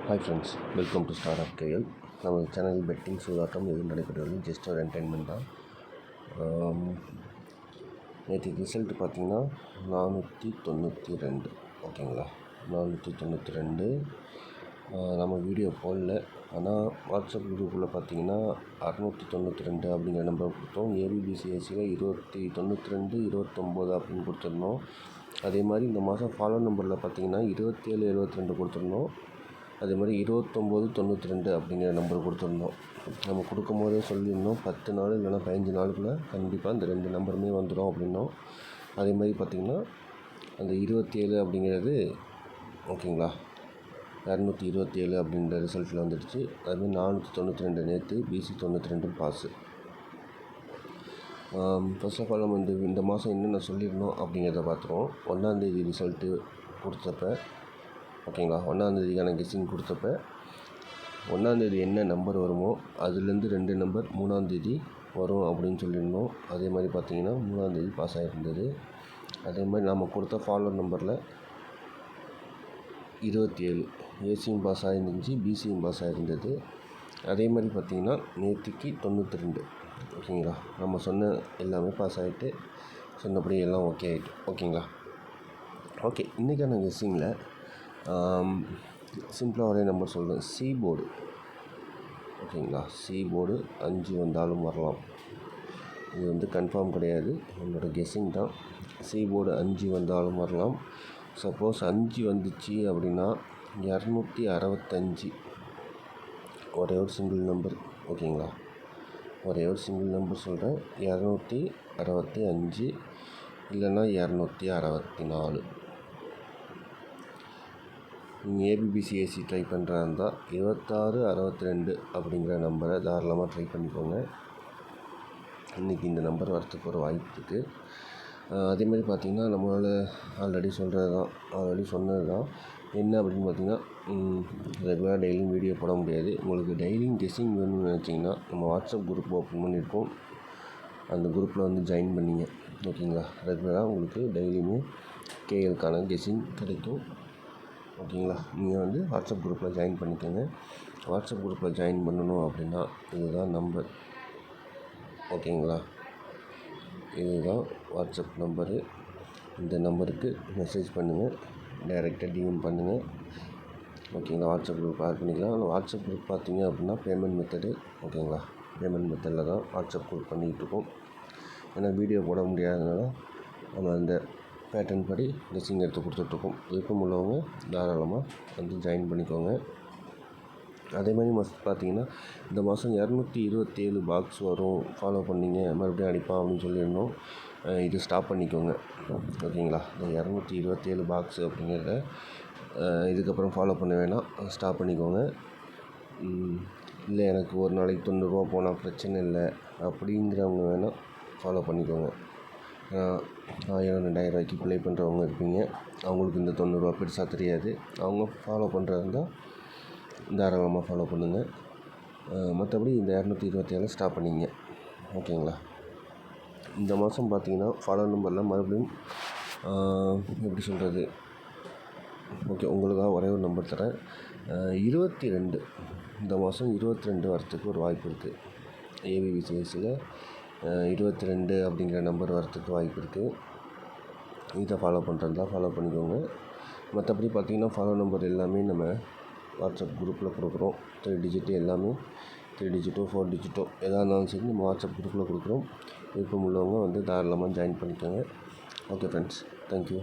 Hi friends, welcome to star of KL. நம்ம channel betting சூதாட்டம் எதுவும் நடைபெறவில்லை, ஜஸ்ட் ஒரு என்டர்டைன்மெண்ட் தான். நேற்று ரிசல்ட் பார்த்திங்கன்னா 492. ஓகேங்களா, 492. நம்ம வீடியோ போடல, ஆனால் வாட்ஸ்அப் குரூப்பில் பார்த்திங்கன்னா 692 அப்படிங்கிற நம்பர் கொடுத்தோம். ஏபிபிசிஎஸ்சியில் 92, 29 அப்படின்னு கொடுத்துருந்தோம். அதே மாதிரி இந்த மாதம் ஃபாலோ நம்பரில் பார்த்திங்கன்னா 27, 72 கொடுத்துருந்தோம். அதே மாதிரி 29, 92 அப்படிங்கிற நம்பர் கொடுத்துருந்தோம். நம்ம கொடுக்கும் போதே சொல்லியிருந்தோம் 10 நாள் இல்லைனா 15 நாளுக்குள்ளே கண்டிப்பாக இந்த 2 நம்பருமே வந்துடும் அப்படின்னோம். அதே மாதிரி பார்த்திங்கன்னா அந்த 27 அப்படிங்கிறது ஓகேங்களா, 227 அப்படின்ற ரிசல்ட்டில் வந்துடுச்சு. அதுமாதிரி 492 நேற்று, பிசி 92 பாஸு. ஃபர்ஸ்ட் ஆஃப் ஆல் நம்ம இந்த மாதம் என்னென்ன சொல்லியிருந்தோம் அப்படிங்கிறத பார்த்துருவோம். 1ஆந்தேதி ரிசல்ட்டு கொடுத்தப்ப ஓகேங்களா, 1ஆந்தேதிக்கான கெஸ்ஸிங் கொடுத்தப்ப 1ஆந்தேதி என்ன நம்பர் வருமோ அதுலேருந்து 2 நம்பர் 3ஆந்தேதி வரும் அப்படின்னு சொல்லியிருந்தோம். அதே மாதிரி பார்த்திங்கன்னா 3ஆந்தேதி பாஸ் ஆகிருந்தது. அதே மாதிரி நம்ம கொடுத்த ஃபாலோவர் நம்பரில் 27 ஏசியும் பாஸ் ஆகிருந்துச்சு, பிசியும் பாஸ் ஆகிருந்தது. அதே மாதிரி பார்த்திங்கன்னா நேற்றுக்கு 92 ஓகேங்களா, நம்ம சொன்ன எல்லாமே பாஸ் ஆகிட்டு, சொன்னபடி எல்லாம் ஓகே ஆகிட்டு. ஓகேங்களா, ஓகே. இன்றைக்கான கெஸ்ஸிங்கில் சிம்பிளாக ஒரே நம்பர் சொல்கிறேன். சி போர்டு ஓகேங்களா, சி போர்டு 5 வந்தாலும் வரலாம். இது கன்ஃபார்ம் கிடையாது, என்னோடய கெஸ்ஸிங் தான். சி போர்டு 5 வந்தாலும் வரலாம். சப்போஸ் 5 வந்துச்சு அப்படின்னா 265 ஒரே ஒரு சிங்கிள் நம்பர். ஓகேங்களா, ஒரே ஒரு சிங்கிள் நம்பர் சொல்கிறேன். 265 இல்லைன்னா 264. நீங்கள் ஏபிபிசிஎஸ்சி ட்ரை பண்ணுறதா இருந்தால் 26, 62 அப்படிங்கிற நம்பரை தாராளமாக ட்ரை பண்ணிக்கோங்க. இன்றைக்கி இந்த நம்பர் வரத்துக்கு ஒரு வாய்ப்பு இருக்குது. அதே மாதிரி பார்த்திங்கன்னா நம்மளால் ஆல்ரெடி சொன்னது தான் என்ன அப்படின்னு பார்த்திங்கன்னா, ரெகுலராக டெய்லியும் வீடியோ போட முடியாது. உங்களுக்கு டெய்லியும் கெஸ்ஸிங் வேணும்னு நினச்சிங்கன்னா நம்ம வாட்ஸ்அப் குரூப் ஓப்பன் பண்ணியிருக்கோம், அந்த குரூப்பில் ஜாயின் பண்ணிங்க. ஓகேங்களா, ரெகுலராக உங்களுக்கு டெய்லியுமே கேஎல்கான கெஸ்ஸிங் கிடைக்கும். ஓகேங்களா, நீங்கள் வாட்ஸ்அப் குரூப்பில் ஜாயின் பண்ணிக்கோங்க. வாட்ஸ்அப் குரூப்பில் ஜாயின் பண்ணணும் அப்படின்னா இதுதான் நம்பர். ஓகேங்களா, இதுதான் வாட்ஸ்அப் நம்பரு. இந்த நம்பருக்கு மெசேஜ் பண்ணுங்கள், டைரெக்டாக டிஎம் பண்ணுங்கள். ஓகேங்களா, வாட்ஸ்அப் குரூப் ஆட் பண்ணிக்கலாம். ஆனால் வாட்ஸ்அப் குரூப் பார்த்தீங்க அப்படின்னா பேமெண்ட் மெத்தடு. ஓகேங்களா, பேமெண்ட் மெத்தடில் தான் வாட்ஸ்அப் குரூப் பண்ணிகிட்ருக்கோம். ஏன்னா வீடியோ போட முடியாததுனால நம்ம அந்த பேட்டர்ன் படி கெஸ்ஸிங் எடுத்து கொடுத்துட்ருக்கோம். விருப்பம் உள்ளவங்க தாராளமாக ஜாயின் பண்ணிக்கோங்க. அதே மாதிரி பார்த்திங்கன்னா இந்த மாதம் 227 பாக்ஸ் வரும், ஃபாலோ பண்ணிங்க, மறுபடியும் அடிப்பான் அப்படின்னு சொல்லியிருந்தோம். இது ஸ்டாப் பண்ணிக்கோங்க. ஓகேங்களா, இந்த 227 பாக்ஸ் அப்படிங்கிறத இதுக்கப்புறம் ஃபாலோ பண்ண வேணாம், ஸ்டாப் பண்ணிக்கோங்க. இல்லை எனக்கு ஒரு நாளைக்கு 90 ரூபா போனால் பிரச்சனை இல்லை அப்படிங்கிறவங்க வேணால் ஃபாலோ பண்ணிக்கோங்க. 1000, 2000 ரூபாய்க்கு ப்ளே பண்ணுறவங்க இருப்பீங்க, அவங்களுக்கு இந்த 90 ரூபா பெருசாக தெரியாது. அவங்க ஃபாலோ பண்ணுறதா இருந்தால் தாராளமாக ஃபாலோ பண்ணுங்கள். மற்றபடி இந்த 227 ஸ்டாப் பண்ணிங்க. ஓகேங்களா, இந்த மாதம் பார்த்திங்கன்னா ஃபாலோ நம்பரில் மறுபடியும் எப்படி சொல்கிறது, ஓகே உங்களுக்காக ஒரே ஒரு நம்பர் தரேன். 22 இந்த மாதம் 22 வரத்துக்கு ஒரு வாய்ப்பு இருக்குது. ஏபிபிசிஎஸ்சியில் 22 அப்படிங்கிற நம்பர் வரத்துக்கு வாய்ப்பு இருக்குது. இதை ஃபாலோ பண்ணுறதா ஃபாலோ பண்ணிக்கோங்க. மற்றபடி பார்த்திங்கன்னா ஃபாலோ நம்பர் எல்லாமே நம்ம வாட்ஸ்அப் குரூப்பில் கொடுக்குறோம். 3 டிஜிட்டு எல்லாமே 3 டிஜிட்டோ 4 டிஜிட்டோ எதாக இருந்தாலும் சரி நம்ம வாட்ஸ்அப் குரூப்பில் கொடுக்குறோம். விருப்பம் உள்ளவங்க தாராளமாக ஜாயின் பண்ணிக்கோங்க. Okay friends, thank you.